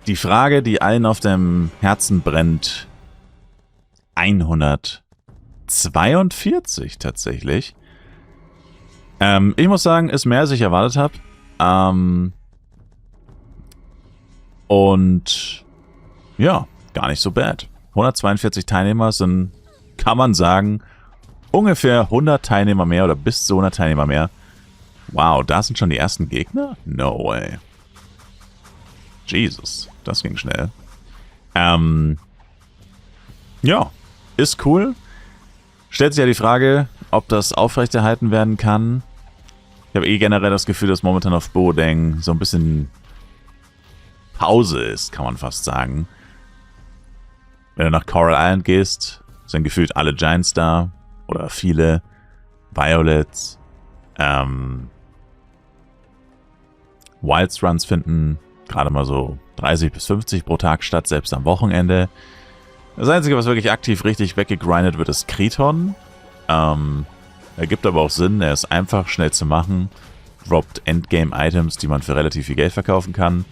Die Frage, die allen auf dem Herzen brennt. 142 tatsächlich. Ich muss sagen, ist mehr als ich erwartet habe. Und ja, gar nicht so bad. 142 Teilnehmer sind, kann man sagen, ungefähr 100 Teilnehmer mehr oder bis zu 100 Teilnehmer mehr. Wow, da sind schon die ersten Gegner? No way. Jesus, das ging schnell. Ja, ist cool. Stellt sich ja die Frage, ob das aufrechterhalten werden kann. Ich habe generell das Gefühl, dass momentan auf Boadeng so ein bisschen Pause ist, kann man fast sagen. Wenn du nach Coral Island gehst, sind gefühlt alle Giants da. Oder viele. Violets. Wilds Runs finden gerade mal so 30 bis 50 pro Tag statt, selbst am Wochenende. Das Einzige, was wirklich aktiv richtig weggegrindet wird, ist Kriton. Ergibt aber auch Sinn, er ist einfach, schnell zu machen. Droppt Endgame-Items, die man für relativ viel Geld verkaufen kann.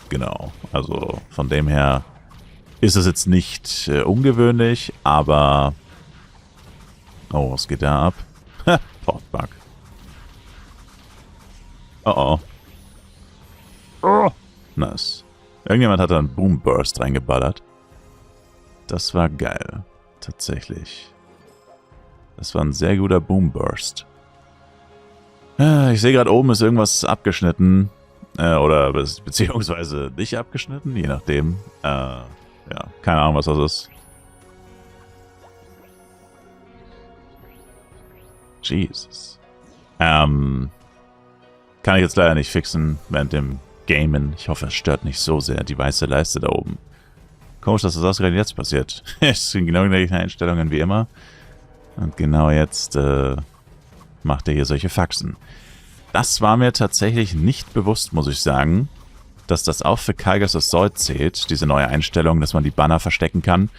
Genau, also von dem her ist es jetzt nicht ungewöhnlich, aber... Oh, was geht da ab? Portbug. Oh. Oh. Nice. Irgendjemand hat da einen Boom Burst reingeballert. Das war geil. Tatsächlich. Das war ein sehr guter Boom Burst. Ich sehe gerade oben ist irgendwas abgeschnitten. Oder beziehungsweise nicht abgeschnitten, je nachdem. Ja, keine Ahnung, was das ist. Jesus. Kann ich jetzt leider nicht fixen während dem Gamen. Ich hoffe, es stört nicht so sehr die weiße Leiste da oben. Komisch, dass das ausgerechnet jetzt passiert. Es sind genau die gleichen Einstellungen wie immer. Und genau jetzt macht er hier solche Faxen. Das war mir tatsächlich nicht bewusst, muss ich sagen, dass das auch für Kaigas Assault zählt, diese neue Einstellung, dass man die Banner verstecken kann.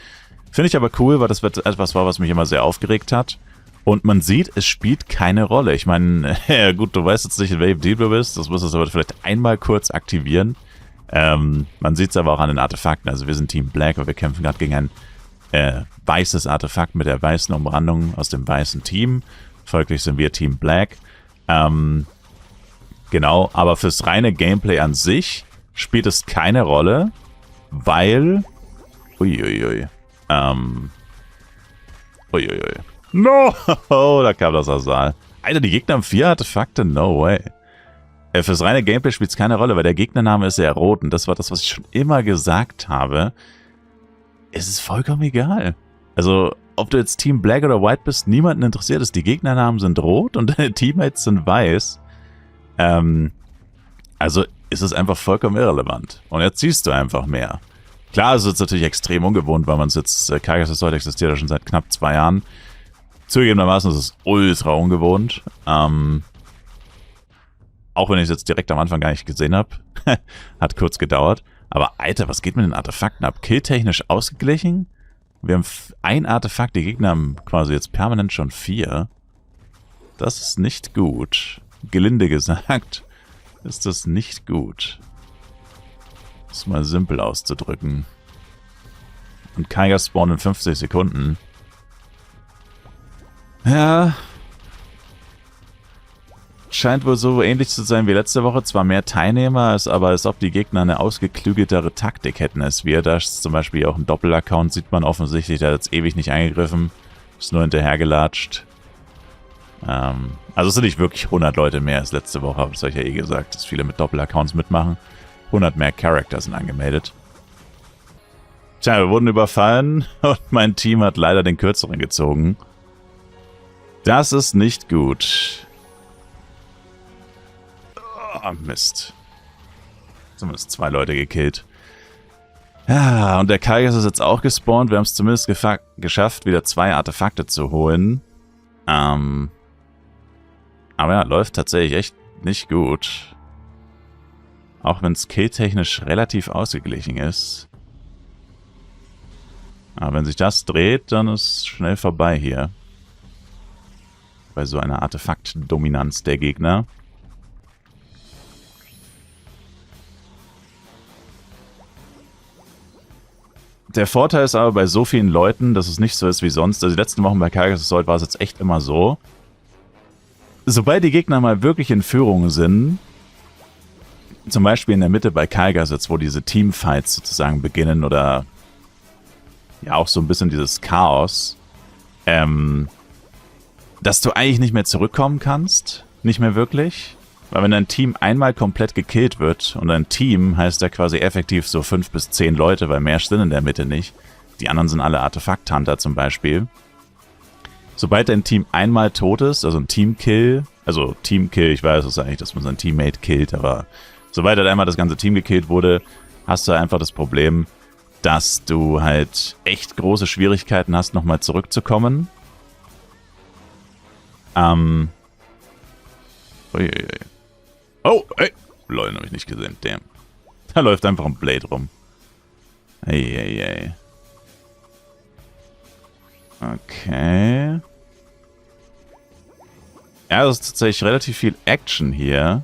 Finde ich aber cool, weil das etwas war, was mich immer sehr aufgeregt hat. Und man sieht, es spielt keine Rolle. Ich meine, ja gut, du weißt jetzt nicht, in welchem Deal du bist. Das musst du aber vielleicht einmal kurz aktivieren. Man sieht es aber auch an den Artefakten. Also wir sind Team Black, aber wir kämpfen gerade gegen ein weißes Artefakt mit der weißen Umrandung aus dem weißen Team. Folglich sind wir Team Black. Genau, aber fürs reine Gameplay an sich spielt es keine Rolle, weil... Uiuiui. Uiuiui. No! Da kam das Asal. Alter, die Gegner haben 4 Artefakte? No way. Fürs reine Gameplay spielt es keine Rolle, weil der Gegnername ist ja rot. Und das war das, was ich schon immer gesagt habe. Es ist vollkommen egal. Also, ob du jetzt Team Black oder White bist, niemanden interessiert es. Die Gegnernamen sind rot und deine Teammates sind weiß. Also ist es einfach vollkommen irrelevant. Und jetzt siehst du einfach mehr. Klar, es ist natürlich extrem ungewohnt, weil man es jetzt... Kaigas Assault existiert ja schon seit knapp 2 Jahren. Zugegebenermaßen ist es ultra ungewohnt. Auch wenn ich es jetzt direkt am Anfang gar nicht gesehen habe. Hat kurz gedauert. Aber Alter, was geht mit den Artefakten ab? Killtechnisch ausgeglichen? Wir haben ein Artefakt, die Gegner haben quasi jetzt permanent schon 4. Das ist nicht gut. Gelinde gesagt, ist das nicht gut. Das ist mal simpel auszudrücken. Und Kaigas spawnt in 50 Sekunden. Ja. Scheint wohl so ähnlich zu sein wie letzte Woche. Zwar mehr Teilnehmer, aber als ob die Gegner eine ausgeklügeltere Taktik hätten als wir. Da ist zum Beispiel auch ein Doppelaccount, sieht man offensichtlich. Der hat jetzt ewig nicht eingegriffen. Ist nur hinterhergelatscht. Also es sind nicht wirklich 100 Leute mehr als letzte Woche. Aber das habe ich ja eh gesagt, dass viele mit Doppelaccounts mitmachen. 100 mehr Charakter sind angemeldet. Tja, wir wurden überfallen und mein Team hat leider den Kürzeren gezogen. Das ist nicht gut. Oh, Mist. Zumindest 2 Leute gekillt. Ja, und der Kaigas ist jetzt auch gespawnt. Wir haben es zumindest geschafft, wieder 2 Artefakte zu holen. Aber ja, läuft tatsächlich echt nicht gut. Auch wenn es killtechnisch relativ ausgeglichen ist. Aber wenn sich das dreht, dann ist schnell vorbei hier. Bei so einer Artefaktdominanz der Gegner. Der Vorteil ist aber bei so vielen Leuten, dass es nicht so ist wie sonst. Also die letzten Wochen bei Kyrgyz Assault war es jetzt echt immer so. Sobald die Gegner mal wirklich in Führung sind, zum Beispiel in der Mitte bei Kyrgyz, wo diese Teamfights sozusagen beginnen oder ja auch so ein bisschen dieses Chaos, dass du eigentlich nicht mehr zurückkommen kannst, nicht mehr wirklich. Weil wenn dein Team einmal komplett gekillt wird, und ein Team heißt ja quasi effektiv so 5 bis 10 Leute, weil mehr sind in der Mitte nicht. Die anderen sind alle Artefakt-Hunter zum Beispiel. Sobald dein Team einmal tot ist, also ein Teamkill, ich weiß es eigentlich, dass man sein Teammate killt, aber sobald halt einmal das ganze Team gekillt wurde, hast du einfach das Problem, dass du halt echt große Schwierigkeiten hast, nochmal zurückzukommen. Oh, ey. Leute, hab ich nicht gesehen. Damn. Da läuft einfach ein Blade rum. Ey. Okay. Ja, das ist tatsächlich relativ viel Action hier.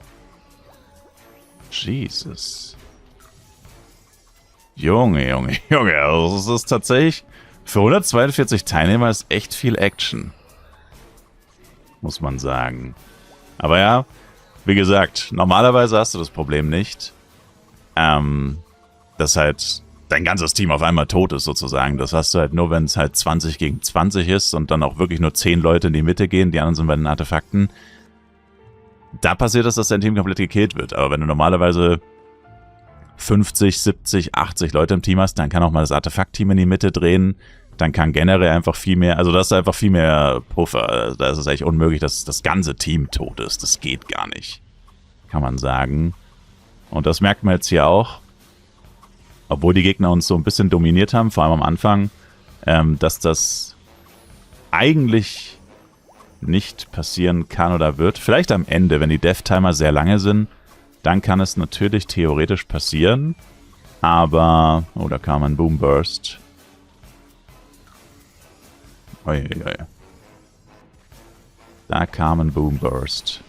Jesus. Junge. Also das ist tatsächlich... Für 142 Teilnehmer ist echt viel Action. Muss man sagen. Aber ja... Wie gesagt, normalerweise hast du das Problem nicht, dass halt dein ganzes Team auf einmal tot ist sozusagen. Das hast du halt nur, wenn es halt 20 gegen 20 ist und dann auch wirklich nur 10 Leute in die Mitte gehen, die anderen sind bei den Artefakten. Da passiert es, dass dein Team komplett gekillt wird. Aber wenn du normalerweise 50, 70, 80 Leute im Team hast, dann kann auch mal das Artefakt-Team in die Mitte drehen. Dann kann generell einfach viel mehr, also das ist einfach viel mehr Puffer. Da ist es eigentlich unmöglich, dass das ganze Team tot ist. Das geht gar nicht, kann man sagen. Und das merkt man jetzt hier auch, obwohl die Gegner uns so ein bisschen dominiert haben, vor allem am Anfang, dass das eigentlich nicht passieren kann oder wird. Vielleicht am Ende, wenn die Death-Timer sehr lange sind, dann kann es natürlich theoretisch passieren. Aber, oh, da kam ein Boom Burst. Da kam ein Boom Burst.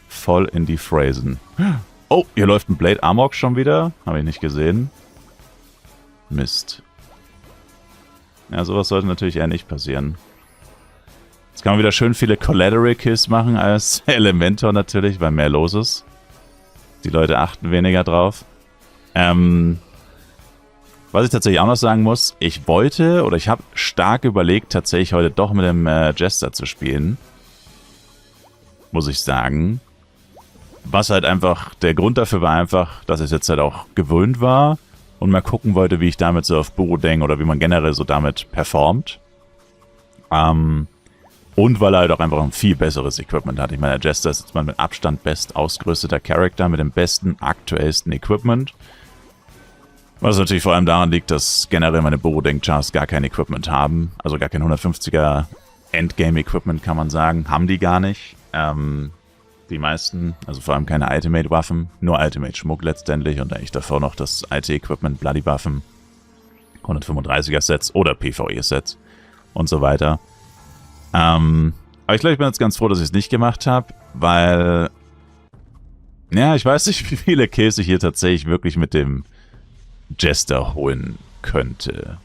Voll in die Phrasen. Oh, hier läuft ein Blade Amok schon wieder. Habe ich nicht gesehen. Mist. Ja, sowas sollte natürlich eher nicht passieren. Jetzt kann man wieder schön viele Collateral Kills machen als Elementor natürlich, weil mehr los ist. Die Leute achten weniger drauf. Was ich tatsächlich auch noch sagen muss, ich habe stark überlegt, tatsächlich heute doch mit dem Jester zu spielen. Muss ich sagen. Was halt einfach, der Grund dafür war einfach, dass ich es jetzt halt auch gewöhnt war und mal gucken wollte, wie ich damit so auf Burodeng oder wie man generell so damit performt. Und weil er halt auch einfach ein viel besseres Equipment hat. Ich meine, der Jester ist jetzt mal mit Abstand best ausgerüsteter Charakter mit dem besten, aktuellsten Equipment. Was natürlich vor allem daran liegt, dass generell meine Burodeng-Chars gar kein Equipment haben. Also gar kein 150er Endgame-Equipment, kann man sagen. Haben die gar nicht. Die meisten, also vor allem keine Ultimate-Waffen. Nur Ultimate-Schmuck letztendlich. Und eigentlich davor noch das alte Equipment, Bloody-Waffen. 135er-Sets oder PvE-Sets. Und so weiter. Aber ich glaube, ich bin jetzt ganz froh, dass ich es nicht gemacht habe. Weil... Ja, ich weiß nicht, wie viele Kills ich hier tatsächlich wirklich mit dem Jester holen könnte.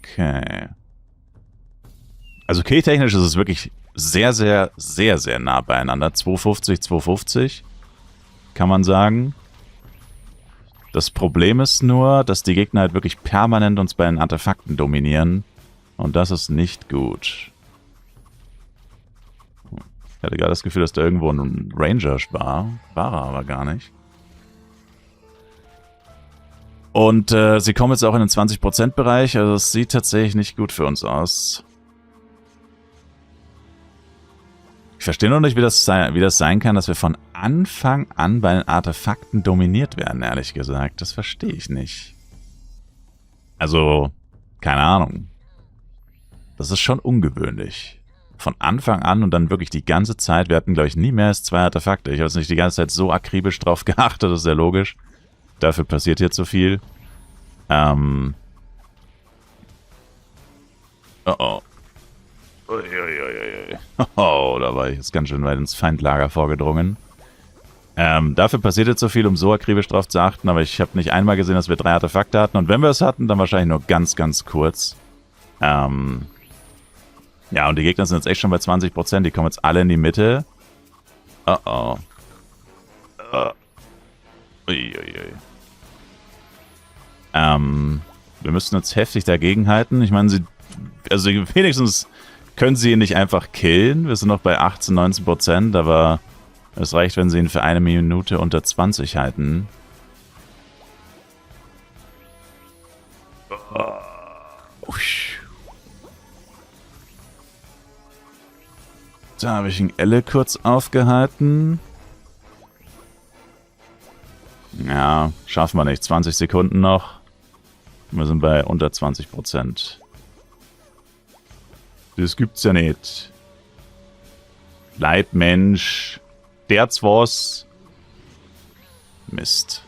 Okay. Also killtechnisch ist es wirklich sehr, sehr, sehr, sehr nah beieinander. 250, 250, kann man sagen. Das Problem ist nur, dass die Gegner halt wirklich permanent uns bei den Artefakten dominieren. Und das ist nicht gut. Ich hatte gerade das Gefühl, dass da irgendwo ein Ranger war. War er aber gar nicht. Und sie kommen jetzt auch in den 20%-Bereich, also es sieht tatsächlich nicht gut für uns aus. Ich verstehe noch nicht, wie das sein kann, dass wir von Anfang an bei den Artefakten dominiert werden, ehrlich gesagt. Das verstehe ich nicht. Also, keine Ahnung. Das ist schon ungewöhnlich. Von Anfang an und dann wirklich die ganze Zeit. Wir hatten, glaube ich, nie mehr als 2 Artefakte. Ich habe jetzt nicht die ganze Zeit so akribisch drauf geachtet, das ist ja logisch. Dafür passiert jetzt so viel. Oh. Oh, da war ich jetzt ganz schön weit ins Feindlager vorgedrungen. Dafür passiert jetzt so viel, um so akribisch drauf zu achten, aber ich habe nicht einmal gesehen, dass wir 3 Artefakte hatten. Und wenn wir es hatten, dann wahrscheinlich nur ganz, ganz kurz. Ja, und die Gegner sind jetzt echt schon bei 20%. Die kommen jetzt alle in die Mitte. Oh. Uiuiui. Wir müssen jetzt heftig dagegenhalten. Ich meine, wenigstens können sie ihn nicht einfach killen. Wir sind noch bei 18, 19%, aber es reicht, wenn sie ihn für 1 Minute unter 20 halten. Da habe ich ihn Elle kurz aufgehalten. Ja, schaffen wir nicht. 20 Sekunden noch. Wir sind bei unter 20%. Das gibt's ja nicht. Leitmensch. Der's was. Mist.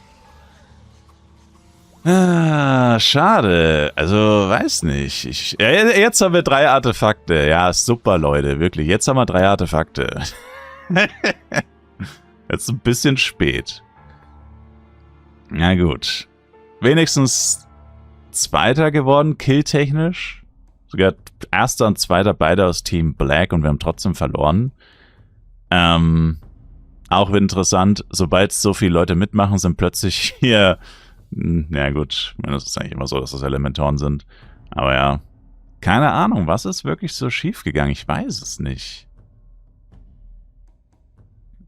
Schade. Also, weiß nicht. Jetzt haben wir 3 Artefakte. Ja, super, Leute. Wirklich. Jetzt haben wir 3 Artefakte. Jetzt ein bisschen spät. Na gut. Wenigstens Zweiter geworden, killtechnisch. Sogar Erster und Zweiter beide aus Team Black und wir haben trotzdem verloren. Auch interessant, sobald so viele Leute mitmachen, sind plötzlich hier... Ja gut, das ist eigentlich immer so, dass das Elementoren sind. Aber ja, keine Ahnung, was ist wirklich so schief gegangen? Ich weiß es nicht.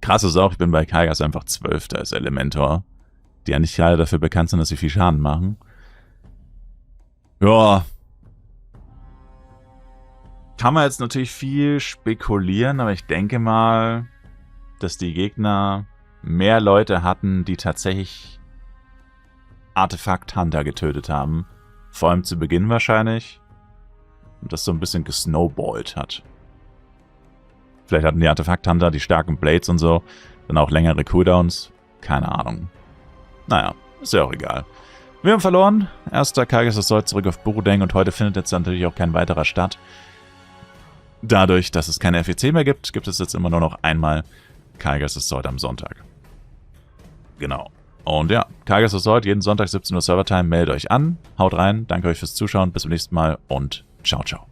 Krass ist auch, ich bin bei Kaigas einfach 12. als Elementor. Die ja nicht gerade dafür bekannt sind, dass sie viel Schaden machen. Ja. Kann man jetzt natürlich viel spekulieren, aber ich denke mal, dass die Gegner mehr Leute hatten, die tatsächlich Artefakt-Hunter getötet haben. Vor allem zu Beginn wahrscheinlich. Und das so ein bisschen gesnowballt hat. Vielleicht hatten die Artefakt-Hunter die starken Blades und so. Dann auch längere Cooldowns. Keine Ahnung. Naja, ist ja auch egal. Wir haben verloren. Erster Kaigas Assault zurück auf Burudeng und heute findet jetzt natürlich auch kein weiterer statt. Dadurch, dass es keine FEC mehr gibt, gibt es jetzt immer nur noch einmal Kaigas Assault am Sonntag. Genau. Und ja, Kaigas Assault, jeden Sonntag 17 Uhr Servertime, meldet euch an. Haut rein, danke euch fürs Zuschauen, bis zum nächsten Mal und ciao, ciao.